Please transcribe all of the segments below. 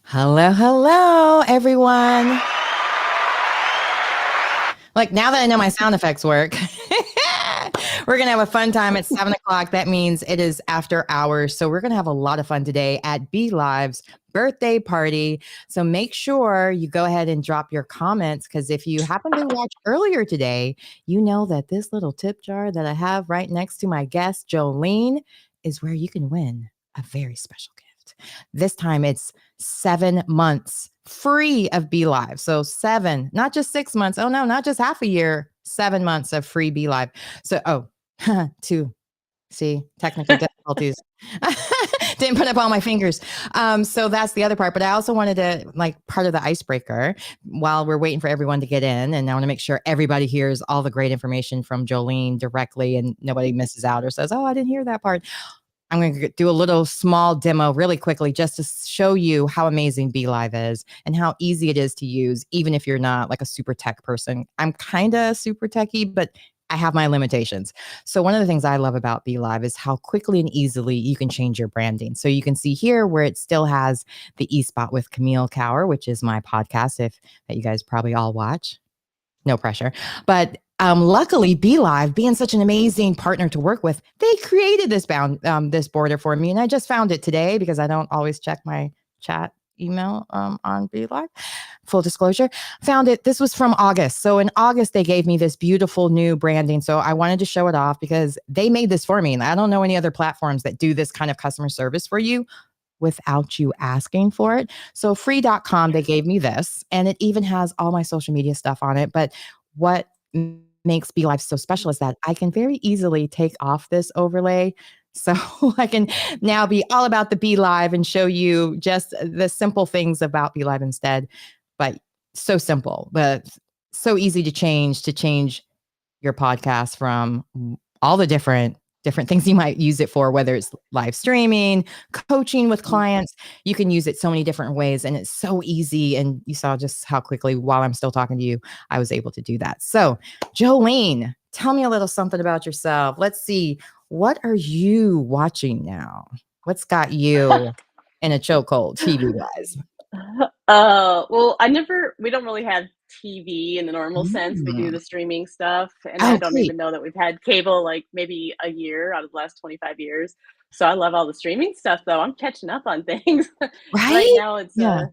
Hello, hello, everyone. Like, now that I know my sound effects work, we're going to have a fun time at 7 o'clock. That means it is after hours. So we're going to have a lot of fun today at Be Live's birthday party. So make sure you go ahead and drop your comments, because if you happen to watch earlier today, you know that this little tip jar that I have right next to my guest, Jolene, is where you can win a very special gift. This time it's 7 months free of Be Live. So 7, not just 6 months. Oh no, not just half a year, 7 months of free Be Live. So, 2. See, technical difficulties. Didn't put up all my fingers. So that's the other part. But I also wanted to, like, part of the icebreaker while we're waiting for everyone to get in. And I want to make sure everybody hears all the great information from Jolene directly and nobody misses out or says, oh, I didn't hear that part. I'm going to do a little small demo really quickly just to show you how amazing Be Live is and how easy it is to use, even if you're not like a super tech person. I'm kind of super techie, but I have my limitations. So one of the things I love about Be Live is how quickly and easily you can change your branding. So you can see here where it still has the e-spot with Camille Cower, which is my podcast, that you guys probably all watch. No pressure. But luckily, Be Live, being such an amazing partner to work with, they created this border for me, and I just found it today because I don't always check my chat email on Be Live. Full disclosure, found it. This was from August. So in August, they gave me this beautiful new branding. So I wanted to show it off because they made this for me, and I don't know any other platforms that do this kind of customer service for you without you asking for it. So free.com, they gave me this, and it even has all my social media stuff on it. But what makes Be Live so special is that I can very easily take off this overlay. So I can now be all about the Be Live and show you just the simple things about Be Live instead. But so simple, but so easy to change your podcast from all the different things you might use it for, whether it's live streaming, coaching with clients. You can use it so many different ways, and it's so easy. And you saw just how quickly, while I'm still talking to you, I was able to do that. So Jolene, tell me a little something about yourself. Let's see. What are you watching now? What's got you in a chokehold TV wise? Well, we don't really have TV in the normal sense. We do Mm. the streaming stuff, and I Oh, don't great. even know that we've had cable like maybe a year out of the last 25 years. So I love all the streaming stuff though. I'm catching up on things. Right Right? now it's Yeah. a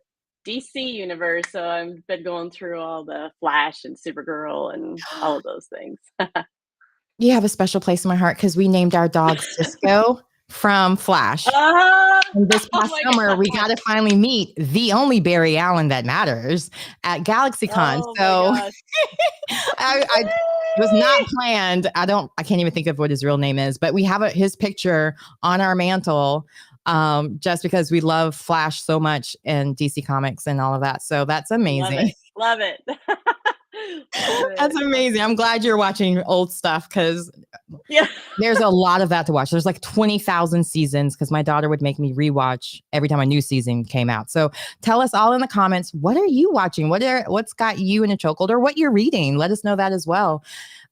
DC universe, so I've been going through all the Flash and Supergirl and all of those things. You have a special place in my heart because we named our dog Cisco from Flash. uh And this Oh past my summer, we gosh. got to finally meet the only Barry Allen that matters at GalaxyCon. Oh my So gosh. I was not planned. I can't even think of what his real name is, but we have his picture on our mantle, just because we love Flash so much and DC Comics and all of that. So that's Love amazing. it. Love it. Love That's it. amazing. I'm glad you're watching old stuff because Yeah. there's a lot of that to watch. There's like 20,000 seasons because my daughter would make me rewatch every time a new season came out. So tell us all in the comments, what are you watching? What's got you in a chokehold, or what you're reading? Let us know that as well.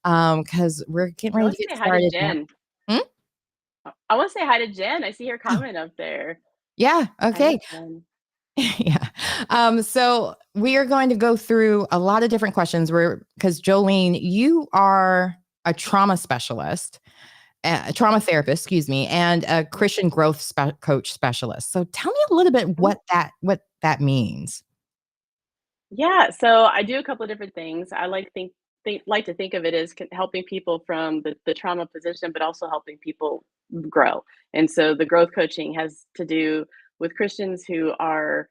Because we're getting I ready wanna to get say hi to started now. Jen. Hmm? I wanna say hi to Jen. I see her Oh, comment up there. yeah. Hi to Okay. Jen. Yeah. So we are going to go through a lot of different questions because Jolene, you are a trauma specialist, a trauma therapist, excuse me, and a Christian growth coach specialist. So tell me a little bit Mhm. what that means. Yeah, so I do a couple of different things. I like to think of it as helping people from the trauma position, but also helping people grow. And so the growth coaching has to do with Christians who are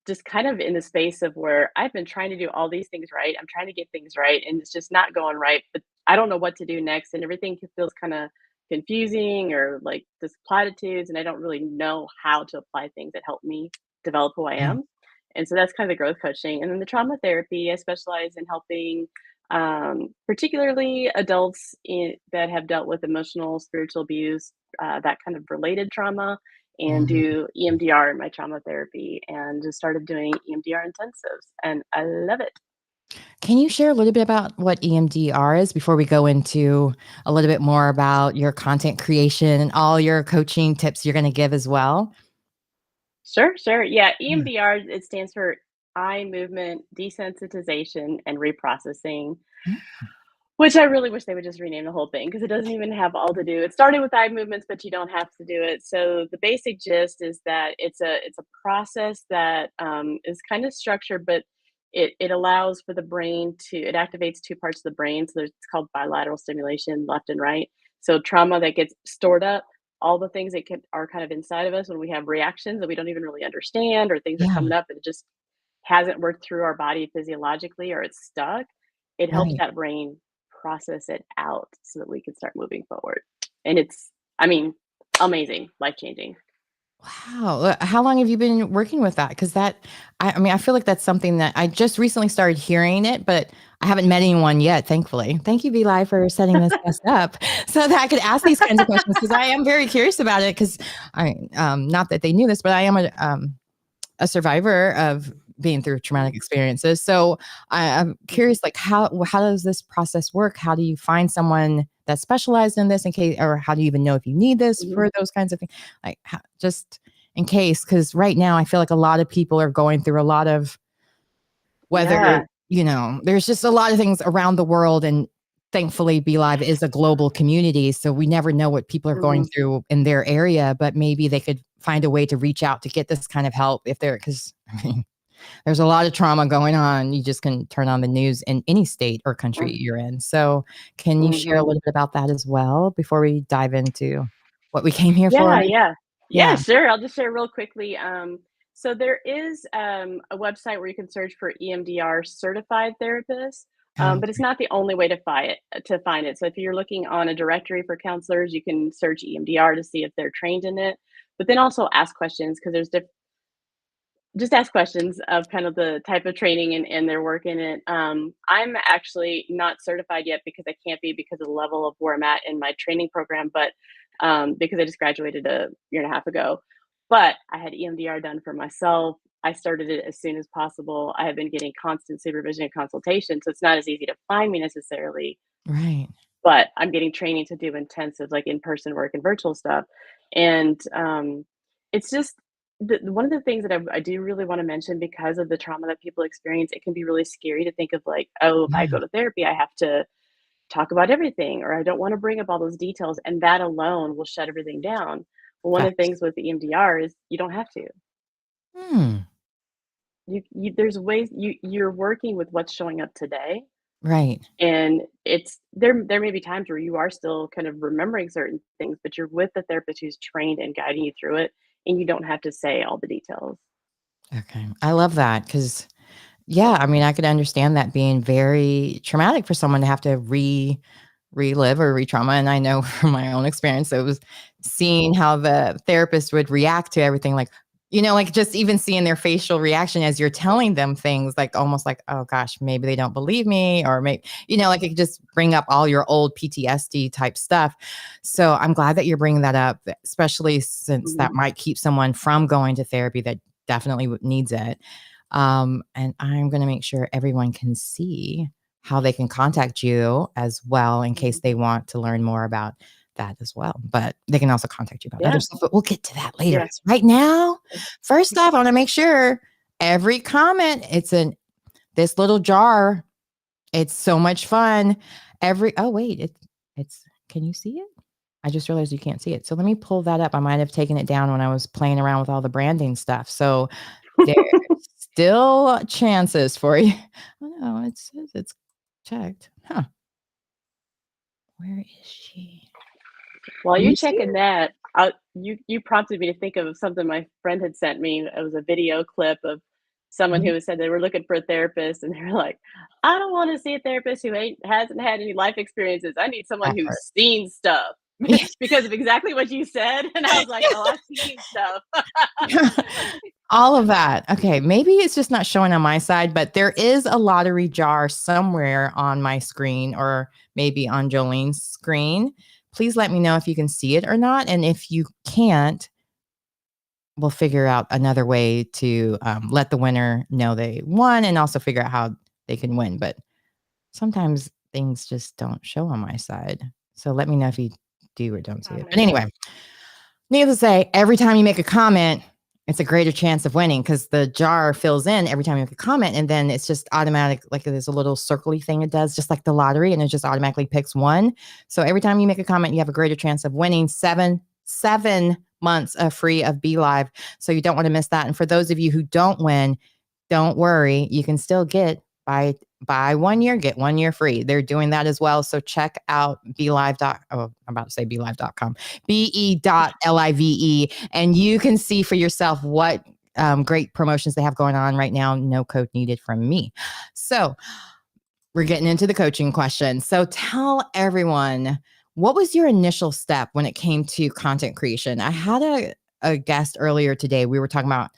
just kind of in the space of where I've been trying to do all these things right. I'm trying to get things right, and it's just not going right. But I don't know what to do next, and everything feels kind of confusing or like just platitudes, and I don't really know how to apply things that help me develop who I Yeah. am. And so that's kind of the growth coaching. And then the trauma therapy, I specialize in helping particularly adults that have dealt with emotional, spiritual abuse, that kind of related trauma, and Mhm. do EMDR in my trauma therapy, and just started doing EMDR intensives. And I love it. Can you share a little bit about what EMDR is before we go into a little bit more about your content creation and all your coaching tips you're going to give as well? Sure, sure. Yeah, Yeah. EMDR, it stands for eye movement desensitization and reprocessing, Mm. which I really wish they would just rename the whole thing because it doesn't even have all to do. It started with eye movements, but you don't have to do it. So the basic gist is that it's a process that is kind of structured, but it allows for the brain to it activates two parts of the brain. So it's called bilateral stimulation, left and right. So trauma that gets stored up, all the things that are kind of inside of us when we have reactions that we don't even really understand, or things are Yeah. coming up and it just hasn't worked through our body physiologically or it's stuck. It helps Right. that brain process it out so that we can start moving forward. And it's, I mean, amazing, life changing. Wow. How long have you been working with that? Because I mean, I feel like that's something that I just recently started hearing it, but I haven't met anyone yet, thankfully. Thank you, Eli, for setting this guest up so that I could ask these kinds of questions because I am very curious about it. Because not that they knew this, but I am a survivor of being through traumatic experiences. So I'm curious, like how does this process work? How do you find someone that's specialized in this in case, or how do you even know if you need this Mhm. for those kinds of things? Like just in case, because right now I feel like a lot of people are going through a lot of whether Yeah. there's just a lot of things around the world, and thankfully, Be Live is a global community, so we never know what people are going Mhm. through in their area, but maybe they could find a way to reach out to get this kind of help if they're because I mean, there's a lot of trauma going on. You just can turn on the news in any state or country you're in. So, can you share a Mhm. little bit about that as well before we dive into what we came here for? Yeah, yeah. Yeah, Yeah. sure. I'll just share real quickly. So there is a website where you can search for EMDR certified therapists, Oh, but it's not the only way to find it. So if you're looking on a directory for counselors, you can search EMDR to see if they're trained in it. But then also ask questions because just ask questions of kind of the type of training and their work in it. I'm actually not certified yet because I can't be because of the level of where I'm at in my training program, but because I just graduated a year and a half ago. But I had EMDR done for myself. I started it as soon as possible. I have been getting constant supervision and consultation, so it's not as easy to find me necessarily, right. but I'm getting training to do intensive, like, in-person work and virtual stuff, and, it's just one of the things that I do really wanna mention because of the trauma that people experience, it can be really scary to think of, like, "Oh, if I Yeah. go to therapy, I have to talk about everything, or I don't wanna bring up all those details," and that alone will shut everything down. Well, one of the Facts. things with the EMDR is you don't have to. Hmm. There's ways you're working with what's showing up today. Right. And it's there may be times where you are still kind of remembering certain things, but you're with the therapist who's trained and guiding you through it, and you don't have to say all the details. Okay. I love that because yeah, I mean, I could understand that being very traumatic for someone to have to relive or re-trauma, and I know from my own experience, it was seeing how the therapist would react to everything, like, like, just even seeing their facial reaction as you're telling them things, like, almost like, "Oh gosh, maybe they don't believe me," or maybe like, it could just bring up all your old PTSD type stuff. So, I'm glad that you're bringing that up, especially since that Mhm. might keep someone from going to therapy that definitely needs it. And I'm going to make sure everyone can see how they can contact you as well in case Mhm. they want to learn more about that as well. But they can also contact you about other Yeah, stuff, but we'll get to that later. yeah. 'Cause right now, first off, I want to make sure every comment, it's in this little jar. It's so much fun. Oh wait, it's can you see it? I just realized you can't see it. So let me pull that up. I might have taken it down when I was playing around with all the branding stuff. So there's still chances for you. Oh, no, it says it's checked. Huh, where is she? While Can you're you see checking it? that, you prompted me to think of something my friend had sent me. It was a video clip of someone Mhm. who said they were looking for a therapist, and they were like, "I don't wanna see a therapist who hasn't had any life experiences. I need someone That who's part. seen stuff." Yeah. Because of exactly what you said, and I was like, "Oh, I've seen stuff." All of that. Okay, maybe it's just not showing on my side, but there is a lottery jar somewhere on my screen or maybe on Jolene's screen. Please let me know if you can see it or not, and if you can't, we'll figure out another way to, let the winner know they won and also figure out how they can win, but sometimes things just don't show on my side. So let me know if you do or don't see it. But Comment. anyway, needless to say, every time you make a comment, It's a greater chance of winning because the jar fills in every time you make a comment, and then it's just automatic. Like there's a little circly thing it does, just like the lottery, and it just automatically picks one. So every time you make a comment, you have a greater chance of winning seven months of free of Be Live. So you don't want to miss that. And for those of you who don't win, don't worry, you can still get buy 1 year, get 1 year free. They're doing that as well. So check out BeLive. I'm about to say BeLive.com, BE.live, and you can see for yourself what great promotions they have going on right now. No code needed from me. So we're getting into the coaching question. So tell everyone, what was your initial step when it came to content creation? I had a guest earlier today. We were talking about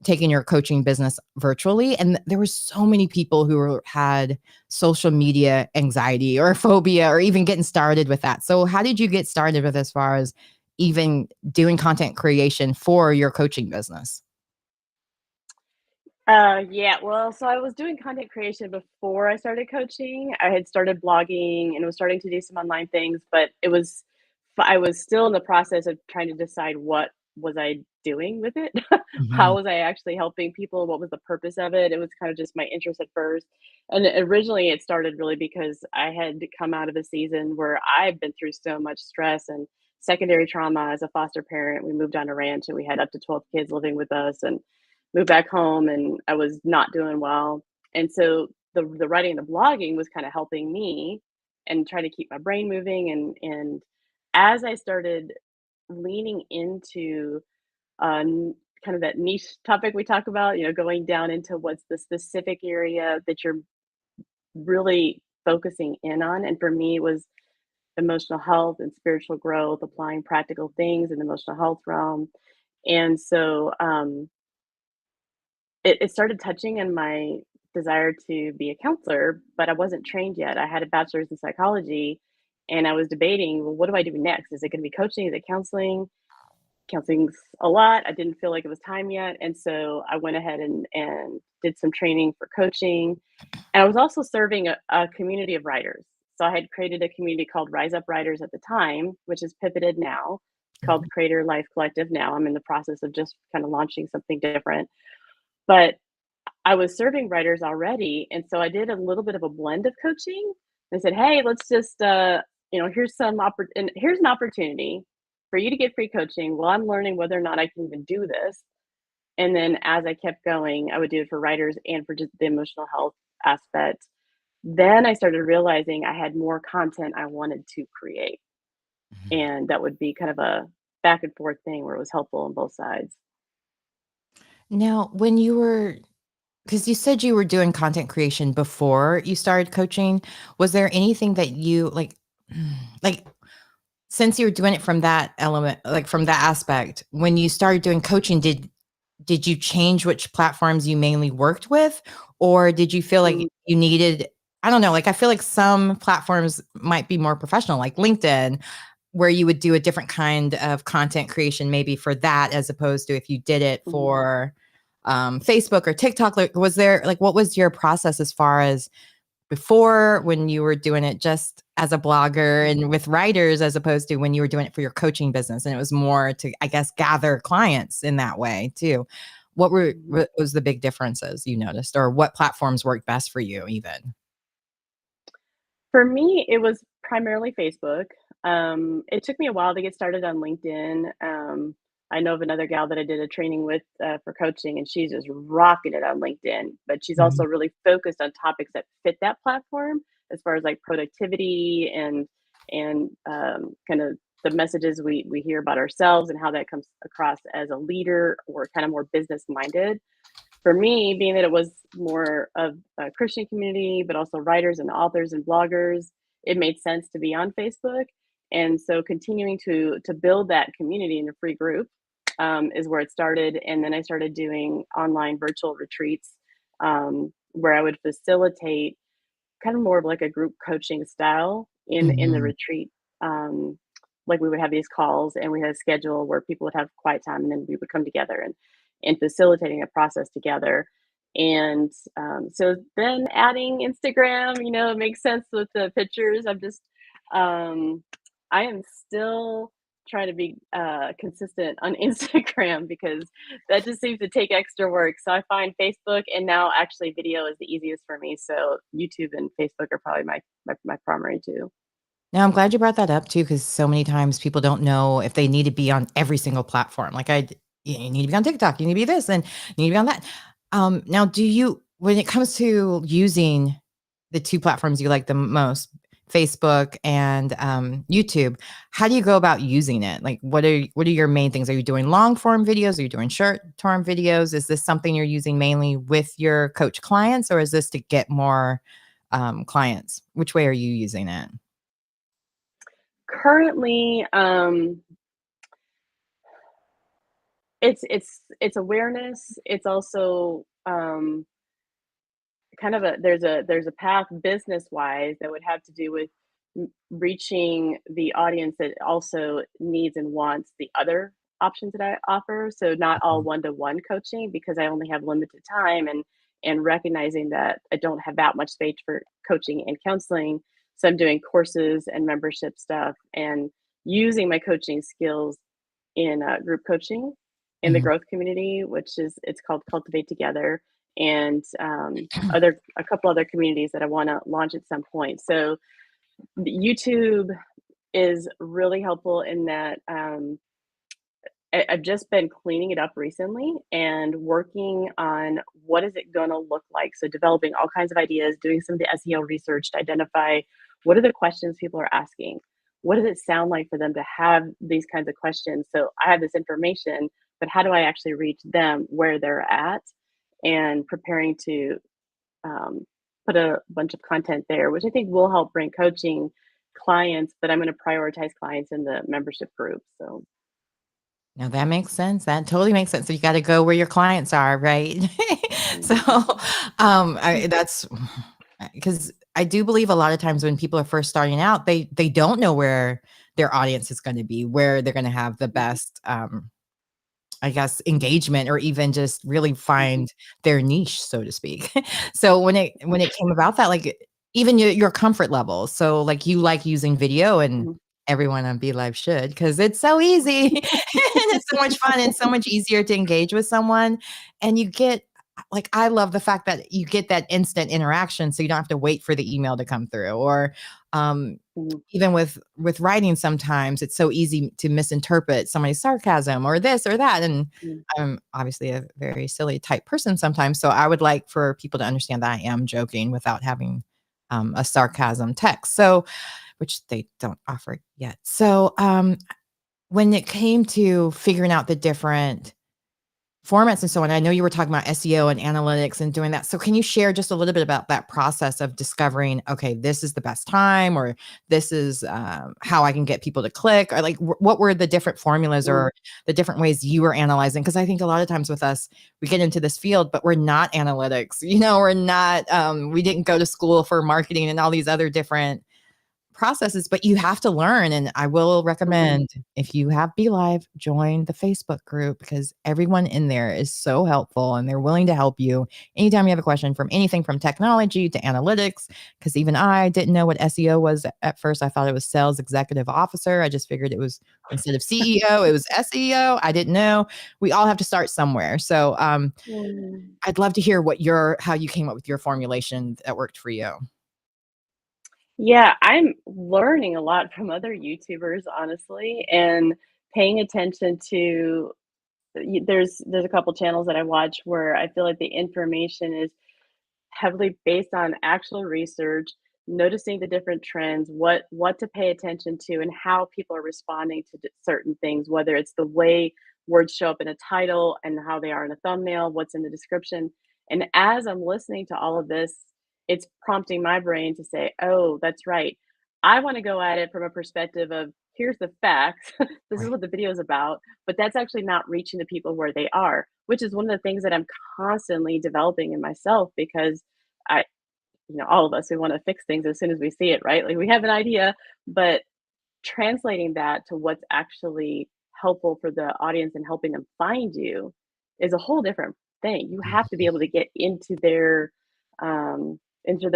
taking your coaching business virtually, and there were so many people who had social media anxiety or phobia or even getting started with that. So how did you get started with as far as even doing content creation for your coaching business? Yeah, well, so I was doing content creation before I started coaching. I had started blogging and was starting to do some online things, but I was still in the process of trying to decide what was I doing with it. How Mhm. was I actually helping people? What was the purpose of it? It was kind of just my interest at first. And originally it started really because I had come out of a season where I've been through so much stress and secondary trauma as a foster parent. We moved on a ranch and we had up to 12 kids living with us, and moved back home, and I was not doing well. And so the writing and the blogging was kind of helping me and trying to keep my brain moving. And as I started leaning into kind of that niche topic we talk about, going down into what's the specific area that you're really focusing in on. And for me, it was emotional health and spiritual growth, applying practical things in the emotional health realm. And so it started touching on my desire to be a counselor, but I wasn't trained yet. I had a bachelor's in psychology, and I was debating, well, what do I do next? Is it going to be coaching? Is it counseling? Counseling's a lot. I didn't feel like it was time yet. And so I went ahead and did some training for coaching. And I was also serving a community of writers. So I had created a community called Rise Up Writers at the time, which is pivoted now, called Mhm. Creator Life Collective. Now I'm in the process of just kind of launching something different. But I was serving writers already, and so I did a little bit of a blend of coaching. I said, "Hey, let's just, here's an opportunity for you to get free coaching while I'm learning whether or not I can even do this." And then as I kept going, I would do it for writers and for just the emotional health aspect. Then I started realizing I had more content I wanted to create, Mhm. and that would be kind of a back and forth thing where it was helpful on both sides. Now, when you were, because you said you were doing content creation before you started coaching, was there anything that you like since you were doing it from that element, like from that aspect, when you started doing coaching, did you change which platforms you mainly worked with? Or did you feel like Mm, you needed, I don't know, like I feel like some platforms might be more professional, like LinkedIn, where you would do a different kind of content creation maybe for that as opposed to if you did it mhm, for Facebook or TikTok. Like was there like what was your process as far as before when you were doing it just as a blogger mhm, and with writers as opposed to when you were doing it for your coaching business and it was more to I guess gather clients in that way too? mhm. What was the big differences you noticed or what platforms worked best for you even? For me, it was primarily Facebook. It took me a while to get started on LinkedIn. I know of another gal that I did a training with for coaching, and she's just rocking it on LinkedIn. But she's also Mhm. really focused on topics that fit that platform, as far as like productivity and kind of the messages we hear about ourselves and how that comes across as a leader or kind of more business minded. For me, being that it was more of a Christian community, but also writers and authors and bloggers, it made sense to be on Facebook. And so continuing to build that community in a free group is where it started. And then I started doing online virtual retreats where I would facilitate kind of more of like a group coaching style in the Mhm. retreat. Like we would have these calls and we had a schedule where people would have quiet time and then we would come together and facilitating a process together. And so then adding Instagram, it makes sense with the pictures. I am still trying to be consistent on Instagram because that just seems to take extra work. So I find Facebook, and now actually video is the easiest for me. So YouTube and Facebook are probably my primary two. Now, I'm glad you brought that up too, because so many times people don't know if they need to be on every single platform. Like you need to be on TikTok, you need to be this, and you need to be on that. Now, do you, when it comes to using the two platforms you like the most, Facebook and YouTube, how do you go about using it? Like, what are your main things? Are you doing long form videos? Are you doing short term videos? Is this something you're using mainly with your coach clients, or is this to get more clients? Which way are you using it? Currently, it's awareness. It's also kind of there's a path business wise that would have to do with reaching the audience that also needs and wants the other options that I offer. So not all one-to-one coaching because I only have limited time, and recognizing that I don't have that much space for coaching and counseling. So I'm doing courses and membership stuff and using my coaching skills in group coaching in the Mhm. growth community, which is it's called Cultivate Together, and other a couple other communities that I want to launch at some point. So YouTube is really helpful in that I've just been cleaning it up recently and working on what is it going to look like. So developing all kinds of ideas, doing some of the SEO research to identify what are the questions people are asking. What does it sound like for them to have these kinds of questions? So I have this information, but how do I actually reach them where they're at? And preparing to put a bunch of content there, which I think will help bring coaching clients, but I'm going to prioritize clients in the membership group. So, Now that makes sense. That totally makes sense. So you gotta go where your clients are, right? So, mhm, I that's because I do believe a lot of times when people are first starting out, they don't know where their audience is gonna be, where they're gonna have the mhm, best, I guess, engagement or even just really mhm, find their niche, so to speak. So when it came about that, like even your comfort level. So like you like using video and mhm, everyone on Be Live should because it's so easy and it's so much fun and so much easier to engage with someone. And you get like I love the fact that you get that instant interaction so you don't have to wait for the email to come through or um mhm, even with writing sometimes it's so easy to misinterpret somebody's sarcasm or this or that and mhm, I'm obviously a very silly type person sometimes so I would like for people to understand that I am joking without having a sarcasm text so which they don't offer yet so when it came to figuring out the different formats and so on. I know you were talking about SEO and analytics and doing that. So can you share just a little bit about that process of discovering, okay, this is the best time, or this is how I can get people to click, or like what were the different formulas mhm, or the different ways you were analyzing? Because I think a lot of times with us, we get into this field, but we're not analytics. We're not. We didn't go to school for marketing and all these other different processes, but you have to learn. And I will mhm, recommend if you have Be Live, join the Facebook group because everyone in there is so helpful and they're willing to help you anytime you have a question from anything from technology to analytics. Because even I didn't know what SEO was at first. I thought it was sales executive officer. I just figured it was instead of CEO, it was SEO. I didn't know. We all have to start somewhere. So mhm. I'd love to hear how you came up with your formulation that worked for you. Yeah, I'm learning a lot from other YouTubers, honestly, and paying attention to there's a couple channels that I watch where I feel like the information is heavily based on actual research, noticing the different trends, what to pay attention to, and how people are responding to certain things, whether it's the way words show up in a title and how they are in a thumbnail, what's in the description. And as I'm listening to all of this, it's prompting my brain to say, "Oh, that's right. I want to go at it from a perspective of here's the facts. This is Right. what the video is about." But that's actually not reaching the people where they are, which is one of the things that I'm constantly developing in myself because I all of us, we wanna fix things as soon as we see it, right? Like, we have an idea, but translating that to what's actually helpful for the audience and helping them find you is a whole different thing. You have to be able to get into their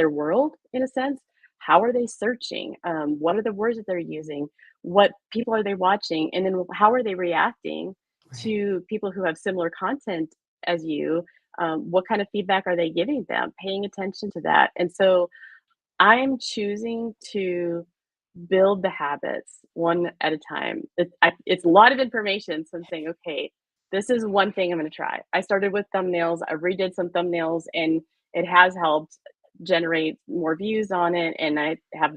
world in a sense. how are they searching? What are the words that they're using? What people are they watching? And then how are they reacting Right. to people who have similar content as you? What kind of feedback are they giving them? Paying attention to that. And so I'm choosing to build the habits one at a time. It's a lot of information, so I'm saying, okay, this is one thing I'm going to try. I started with thumbnails. I redid some thumbnails, and it has helped generate more views on it. And I have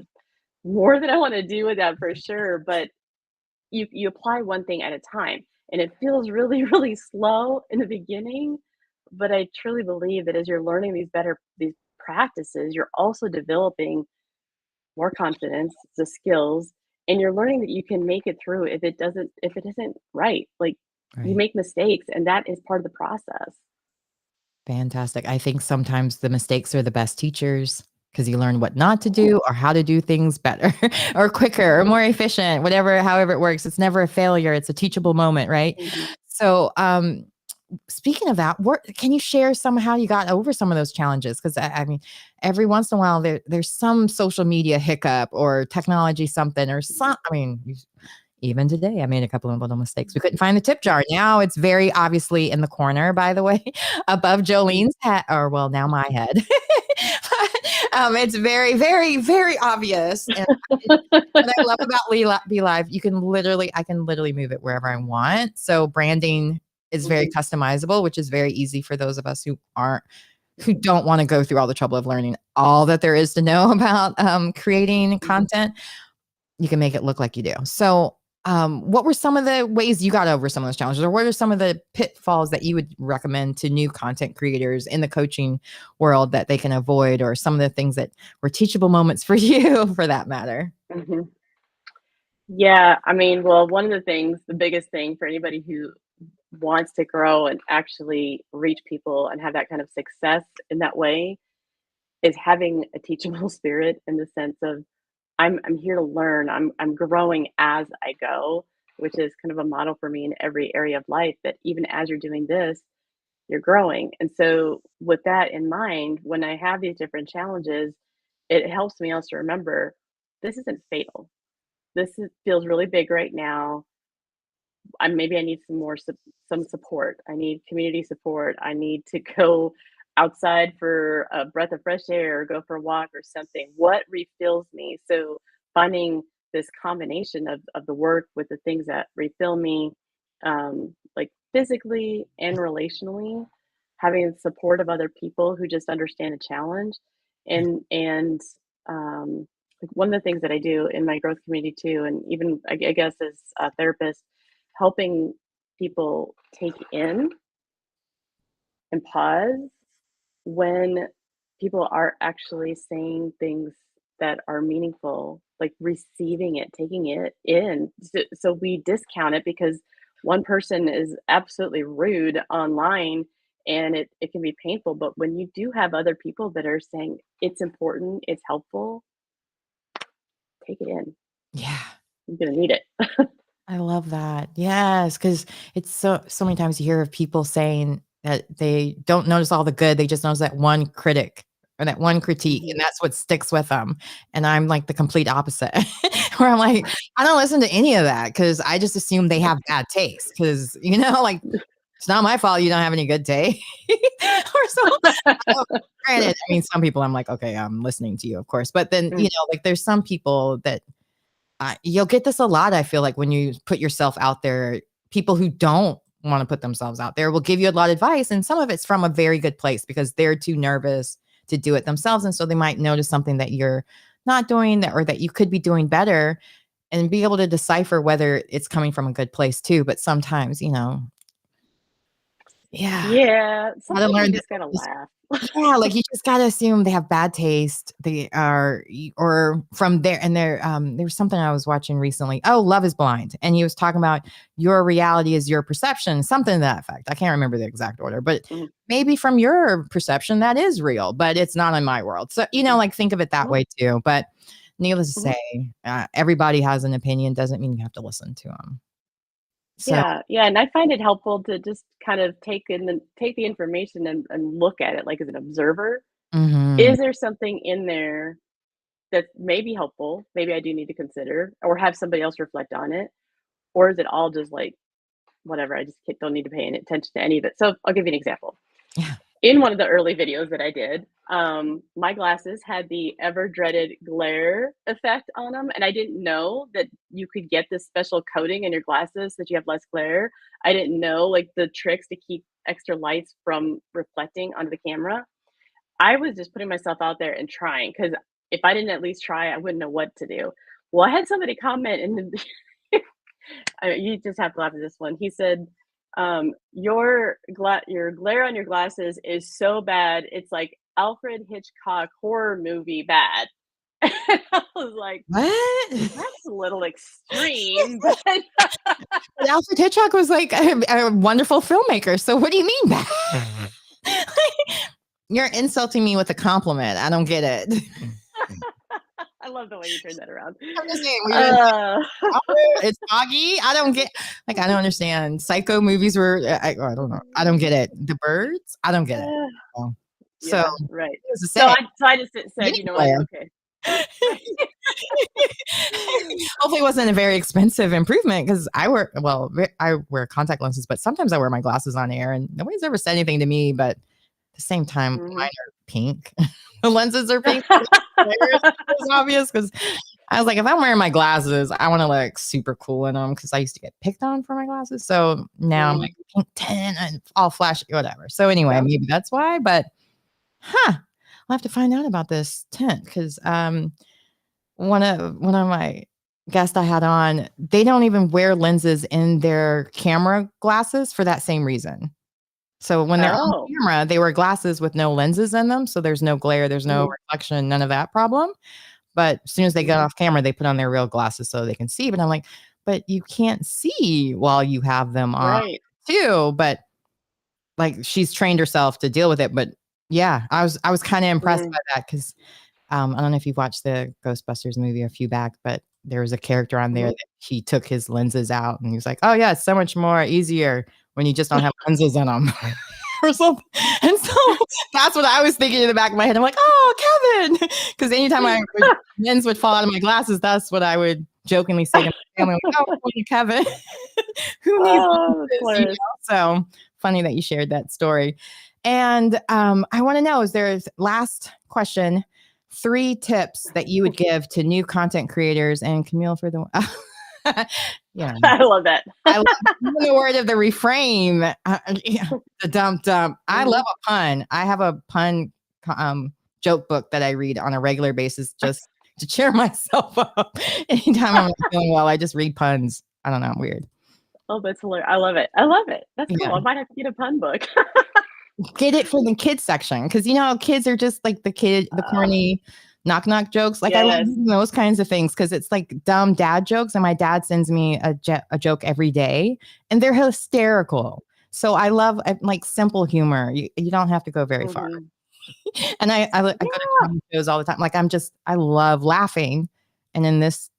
more that I want to do with that for sure. But you apply one thing at a time, and it feels really really slow in the beginning. But I truly believe that as you're learning these practices, you're also developing more confidence, the skills, and you're learning that you can make it through if it isn't right. Like, you Right. make mistakes, and that is part of the process. Fantastic. I think sometimes the mistakes are the best teachers because you learn what not to do or how to do things better or quicker or more efficient, whatever, however it works. It's never a failure. It's a teachable moment, right? Mhm. So, speaking of that, can you share some how you got over some of those challenges? Because I mean, every once in a while there's some social media hiccup or technology something or some. I mean, even today, I made a couple of little mistakes. We couldn't find the tip jar. Now it's very obviously in the corner, by the way, above Mhm. Jolene's head, or well, now my head. It's very, very, very obvious. And what I love about Be Live, I can literally move it wherever I want. So branding is very Mhm. customizable, which is very easy for those of us who don't want to go through all the trouble of learning all that there is to know about creating Mhm. content. You can make it look like you do. So, what were some of the ways you got over some of those challenges, or what are some of the pitfalls that you would recommend to new content creators in the coaching world that they can avoid, or some of the things that were teachable moments for you, for that matter? Mhm. Yeah, I mean, well, one of the things, the biggest thing for anybody who wants to grow and actually reach people and have that kind of success in that way is having a teachable spirit, in the sense of I'm here to learn. I'm growing as I go, which is kind of a model for me in every area of life, that even as you're doing this, you're growing. And so with that in mind, when I have these different challenges, it helps me also remember this isn't fatal. Feels really big right now. Maybe I need some support. I need community support. I need to go outside for a breath of fresh air, or go for a walk or something. What refills me? So finding this combination of the work with the things that refill me, like physically and relationally, having the support of other people who just understand a challenge, and like, one of the things that I do in my growth community too, and even I guess as a therapist, helping people take in and pause when people are actually saying things that are meaningful, like receiving it, taking it in. So we discount it because one person is absolutely rude online, and it can be painful. But when you do have other people that are saying it's important, it's helpful, take it in. Yeah. You're gonna need it. I love that. Yes, because it's so many times you hear of people saying that they don't notice all the good, they just notice that one critic or that one critique, and Mhm. that's what sticks with them. And I'm like the complete opposite, where I'm like, I don't listen to any of that because I just assume they have bad taste. Because like it's not my fault you don't have any good taste, or so. Oh, granted, I mean, some people I'm like, okay, I'm listening to you, of course, but then Mm, like there's some people that you'll get this a lot, I feel like, when you put yourself out there, people who don't wanna put themselves out there will give you a lot of advice, and some of it's from a very good place because they're too nervous to do it themselves, and so they might notice something that you're not doing that or that you could be doing better and be able to decipher whether it's coming from a good place too, but sometimes, yeah, yeah, gotta sometimes you learn that just gotta laugh. yeah, like, you just gotta assume they have bad taste. They are or from there and there was something I was watching recently. Oh, Love Is Blind, and he was talking about your reality is your perception, something to that effect. I can't remember the exact order, but Mhm, maybe from your perception, that is real, but it's not in my world. So, mhm, like, think of it that mhm, way too, but needless to mhm. say, everybody has an opinion, doesn't mean you have to listen to them. So Yeah, yeah, and I find it helpful to just kind of take the information and look at it, like, as an observer. mhm, Is there something in there that may be helpful, maybe I do need to consider or have somebody else reflect on it? Or is it all just like, whatever, I just don't need to pay any attention to any of it? So I'll give you an example. Yeah. In one of the early videos that I did, my glasses had the ever dreaded glare effect on them, and I didn't know that you could get this special coating in your glasses so that you have less glare. I didn't know like the tricks to keep extra lights from reflecting onto the camera. I was just putting myself out there and trying because if I didn't at least try, I wouldn't know what to do. Well, I had somebody comment and you just have to laugh at this one. He said, your glare on your glasses is so bad, it's like Alfred Hitchcock horror movie bad." And I was like, What? "That's a little extreme," but But Alfred Hitchcock was like a wonderful filmmaker. So what do you mean bad? You're insulting me with a compliment. I don't get it. I love the way you turned that around. I'm just saying, we didn't Uh, it's foggy. I don't get like I don't understand. Psycho movies were I don't know. I don't get it. The birds, I don't get it. Oh. So yeah, right. needless to So say, I just said, you getting know what? glare. Okay. Right. Hopefully, it wasn't a very expensive improvement because I wear contact lenses, but sometimes I wear my glasses on air, and nobody's ever said anything to me. But at the same time, mine Mhm. are pink. The lenses are pink. It's obvious because I was like, if I'm wearing my glasses, I want to look super cool in them because I used to get picked on for my glasses. So now I'm Mhm. like pink 10 and all flashy, whatever. So anyway, Yeah. maybe that's why. But I'll have to find out about this tint because one of my guests I had on, they don't even wear lenses in their camera glasses for that same reason. So when they're on Oh. camera, they wear glasses with no lenses in them. So there's no glare, there's no Mhm. reflection, none of that problem. But as soon as they get Mhm. off camera, they put on their real glasses so they can see. But I'm like, but you can't see while you have them on Right. too. But like she's trained herself to deal with it. But yeah, I was kind of impressed Mm. by that because I don't know if you've watched the Ghostbusters movie a few back, but there was a character on there Mhm. that he took his lenses out and he was like, "Oh yeah, it's so much more easier when you just don't have lenses in them." Or something. And so that's what I was thinking in the back of my head. I'm like, "Oh, Kevin," because anytime lens would fall out of my glasses, that's what I would jokingly say to my family, like, "Oh, poor Kevin, who needs Oh, that's lenses?" hilarious. So funny that you shared that story. And I want to know: is there last question? 3 tips that you would give to new content creators and Camille for the yeah. I love that. I love even the word of the refrain, yeah, the dump dump. I love Mhm. a pun. I have a pun joke book that I read on a regular basis just to cheer myself up. Anytime I'm not feeling well, I just read puns. I don't know, I'm weird. Oh, that's hilarious. I love it. I love it. That's cool. Yeah. I might have to get a pun book. Get it for the kids section because you know kids are just like the Uh, corny knock knock jokes. Like I love yes. reading those kinds of things because it's like dumb dad jokes, and my dad sends me a joke every day, and they're hysterical. So I love like simple humor. You don't have to go very far. Mhm. And I go to Yeah. comedy shows all the time. Like I love laughing, and in this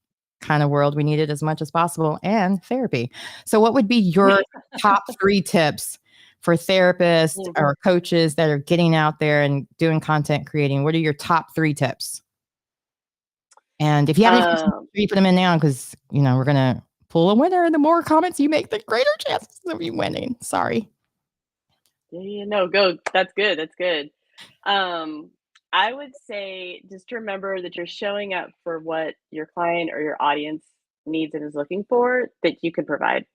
kind of world, we need it as much as possible and therapy. So, what would be your top 3 tips for therapists Mm. or coaches that are getting out there and doing content creating? What are your top 3 tips? And if you have any questions, Um, you put them in now because we're gonna pull a winner. The more comments you make, the greater chances of you winning. Sorry. yeah, no, go. That's good. That's good. Um, I would say just remember that you're showing up for what your client or your audience needs and is looking for that you can provide.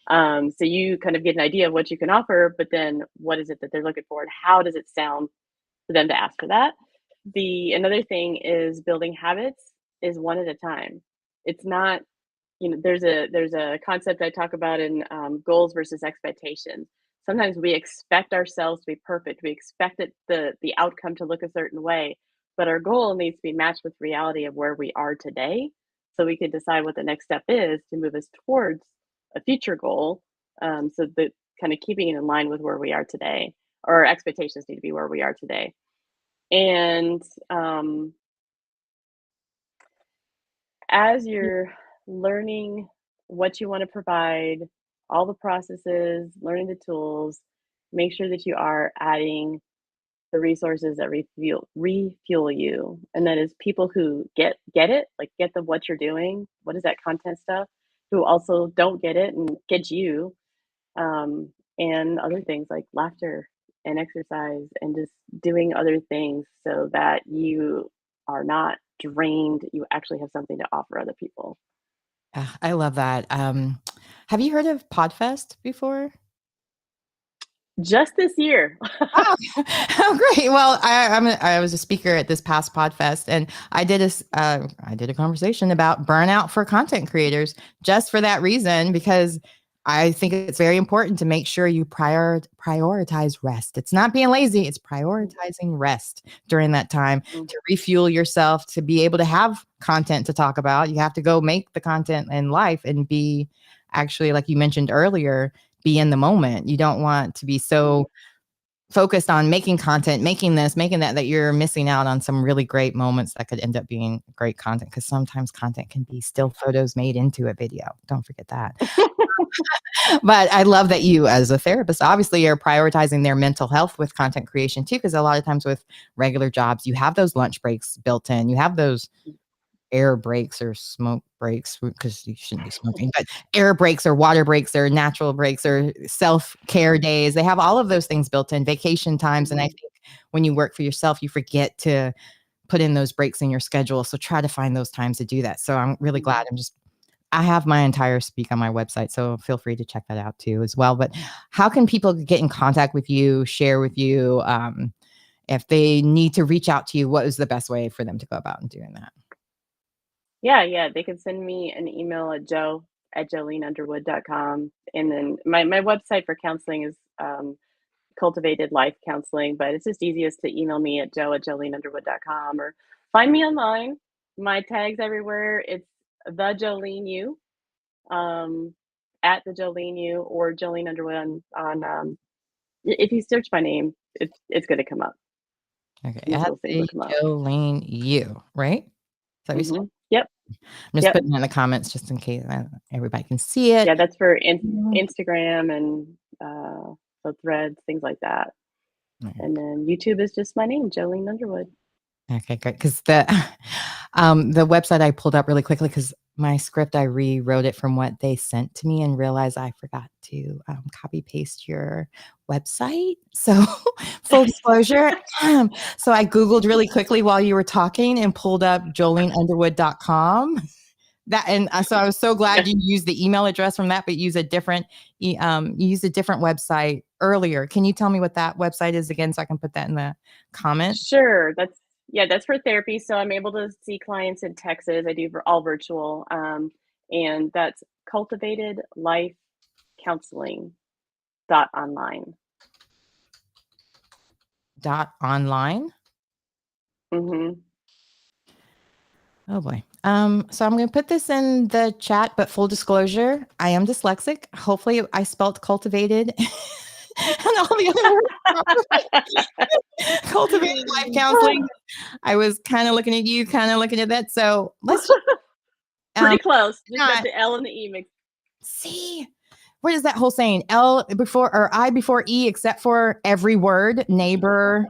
So you kind of get an idea of what you can offer, but then what is it that they're looking for and how does it sound for them to ask for that? The another thing is building habits is one at a time. It's not, there's a concept I talk about in goals versus expectations. Sometimes we expect ourselves to be perfect. We expect the outcome to look a certain way, but our goal needs to be matched with reality of where we are today, so we can decide what the next step is to move us towards a future goal. So that kind of keeping it in line with where we are today, or our expectations need to be where we are today. And um, as you're learning what you want to provide, all the processes, learning the tools, make sure that you are adding the resources that refuel you, and that is people who get it, like get the what you're doing, what is that content stuff, who also don't get it and get you, and other things like laughter and exercise and just doing other things so that you are not drained. You actually have something to offer other people. I love that. Have you heard of Podfest before? Just this year. Oh, oh, great. Well, I was a speaker at this past Podfest, and I did a conversation about burnout for content creators just for that reason, because I think it's very important to make sure you prioritize rest. It's not being lazy; it's prioritizing rest during that time Mhm. to refuel yourself, to be able to have content to talk about. You have to go make the content in life and be actually, like you mentioned earlier, be in the moment. You don't want to be so focused on making content, making this, making that, that you're missing out on some really great moments that could end up being great content. Because sometimes content can be still photos made into a video. Don't forget that. But I love that you, as a therapist, obviously are prioritizing their mental health with content creation too. Because a lot of times with regular jobs, you have those lunch breaks built in. You have those air breaks or smoke breaks, because you shouldn't be smoking, but air breaks or water breaks or natural breaks or self-care days. They have all of those things built in, vacation times. And I think when you work for yourself, you forget to put in those breaks in your schedule. So try to find those times to do that. So I'm really glad. I have my entire speak on my website, so feel free to check that out too as well. But how can people get in contact with you, share with you, if they need to reach out to you? What is the best way for them to go about in doing that? Yeah, they can send me an email at joe@joleneunderwood.com. And then my website for counseling is Cultivated Life Counseling, but it's just easiest to email me at joe@joleneunderwood.com or find me online. My tags everywhere. It's the Jolene U, um, at the Jolene U or Jolene Underwood on if you search my name, it's gonna come up. Okay, Most at of those things will the come up. Jolene U, right? Is that what you said? Yep, I'm just yep. putting it in the comments just in case everybody can see it. Yeah, that's for Mm. Instagram and the threads, things like that. Okay, And then YouTube is just my name, Jolene Underwood. okay, great. Because the website I pulled up really quickly, because my script, I rewrote it from what they sent to me and realized I forgot to copy paste your website. So full disclosure. So I Googled really quickly while you were talking and pulled up joleneunderwood.com. That, and so I was so glad you used the email address from that, but use a different you used a different website earlier. Can you tell me what that website is again, so I can put that in the comments? Sure, that's for therapy. So I'm able to see clients in Texas. I do all virtual, and that's Cultivated Life Counseling dot online. .online. Mm-hmm. Oh boy. So I'm going to put this in the chat, but full disclosure, I am dyslexic. Hopefully I spelt cultivated and all the other words properly. Cultivated life counseling. I was kind of looking at you, kind of looking at that. So let's just Pretty close. Just got not the L and the E mixed. see. What is that whole saying? L before or I before E, except for every word, neighbor.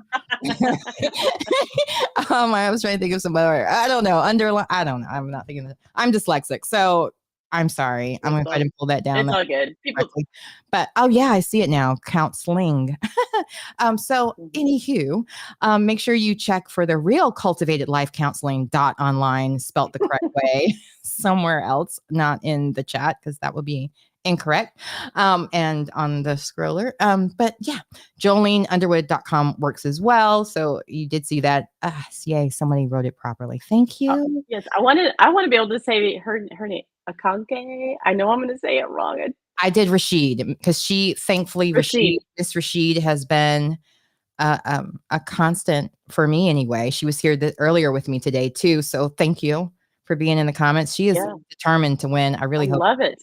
I was trying to think of some other. I don't know. Underline. I don't know. I'm not thinking. I'm dyslexic, so I'm sorry. I'm going to go ahead and pull that down. It's all good. People. Correctly. But oh yeah, I see it now. Counseling. So anywho, make sure you check for the real cultivated life counseling .online spelt the correct way somewhere else, not in the chat, because that would be incorrect. And on the scroller. But yeah, joleneunderwood.com works as well. So you did see that. Yay, somebody wrote it properly. Thank you. Yes, I want to be able to say her name, Akanke. I know I'm going to say it wrong. I did Rashid, because she thankfully Rashid. Miss Rashid has been a constant for me anyway. She was here earlier with me today too. So thank you for being in the comments. She is Yeah, determined to win. I I really hope. love it.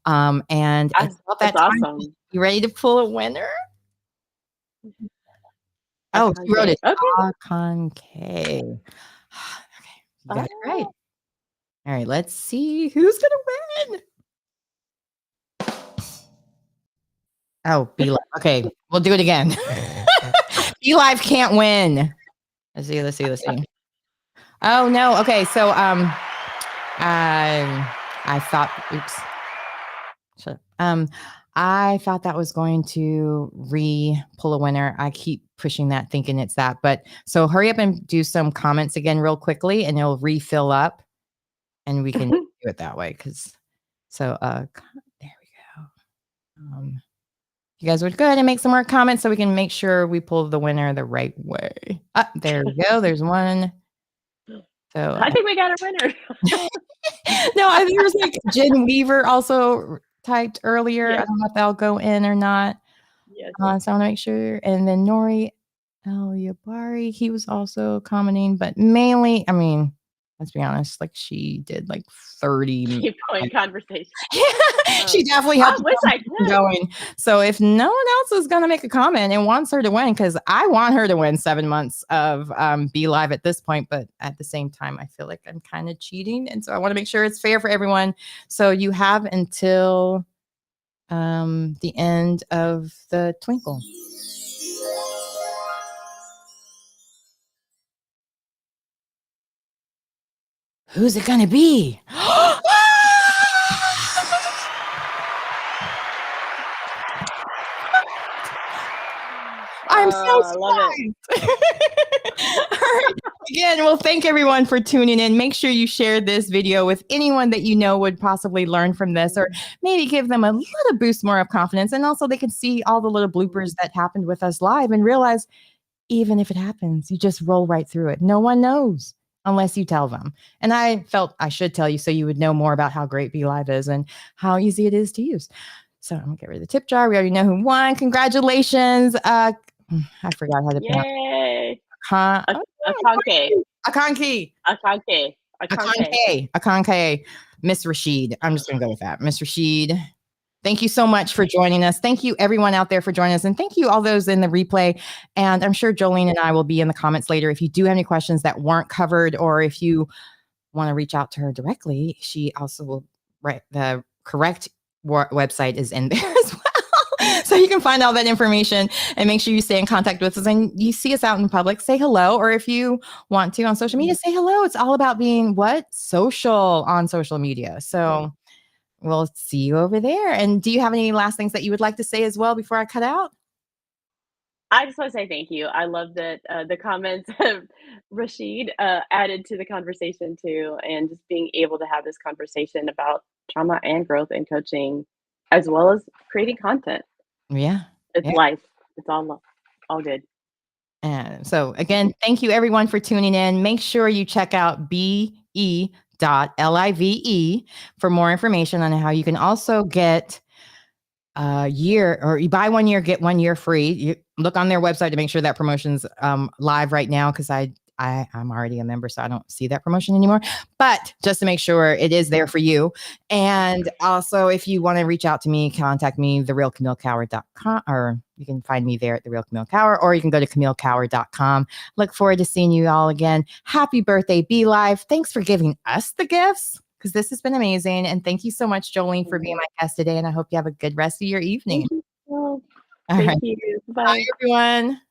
And it's about that That's time. awesome. You ready to pull a winner? Oh, she wrote Akanke. it. Okay. Concave. Okay, you got it right. Oh. All right, let's see who's gonna win. Oh, Bila. Okay, we'll do it again. Be Live can't win. Let's see. Oh no. Okay. So I thought oops. I thought that was going to pull a winner. I keep pushing that, thinking it's that. But so hurry up and do some comments again real quickly, and it'll refill up, and we can do it that way. There we go. You guys would go ahead and make some more comments so we can make sure we pull the winner the right way. There we go. There's one. So I think we got a winner. no, I think it was like Jen Weaver also typed earlier. Yes. I don't know if that'll go in or not. Yes. So I want to make sure. And then Nori El-Yabari, he was also commenting, but mainly, I mean, let's be honest, like she did like 30 Keep going conversation. She definitely helped I wish I could. going. So if no one else is going to make a comment and wants her to win, because I want her to win 7 months of Be Live at this point, but at the same time, I feel like I'm kind of cheating. And so I want to make sure it's fair for everyone. So you have until the end of the twinkle. Who's it going to be? I'm so surprised. All right. Again, well, thank everyone for tuning in. Make sure you share this video with anyone that you know would possibly learn from this, or maybe give them a little boost more of confidence. And also they can see all the little bloopers that happened with us live and realize even if it happens, you just roll right through it. No one knows unless you tell them. And I felt I should tell you so you would know more about how great Be Live is and how easy it is to use. So I'm gonna get rid of the tip jar. We already know who won. Congratulations. I forgot how to pronounce it. Yay. Akanke. Miss Rashid. I'm just gonna go with that. Miss Rashid. Thank you so much for joining us. Thank you everyone out there for joining us. And thank you all those in the replay. And I'm sure Jolene and I will be in the comments later. If you do have any questions that weren't covered, or if you want to reach out to her directly, she also will write the correct website is in there as well. So you can find all that information and make sure you stay in contact with us. And you see us out in public, say hello. Or if you want to on social media, say hello. It's all about being social on social media. So we'll see you over there. And do you have any last things that you would like to say as well before I cut out? I just want to say thank you. I love that the comments of Rashid added to the conversation too, and just being able to have this conversation about trauma and growth and coaching, as well as creating content. Yeah. It's life. It's all good. And so again, thank you everyone for tuning in. Make sure you check out be.live for more information on how you can also get a year, or you buy 1 year, get 1 year free. You look on their website to make sure that promotion's live right now, because I'm already a member, so I don't see that promotion anymore. But just to make sure it is there for you. And also, if you want to reach out to me, contact me, therealcamillecower.com, or you can find me there at The Real Camille Cower, or you can go to camillecower.com. Look forward to seeing you all again. Happy birthday, Be Live. Thanks for giving us the gifts, because this has been amazing. And thank you so much, Jolene, for being my guest today. And I hope you have a good rest of your evening. Thank you. All right. Thank you. Bye. Bye, everyone.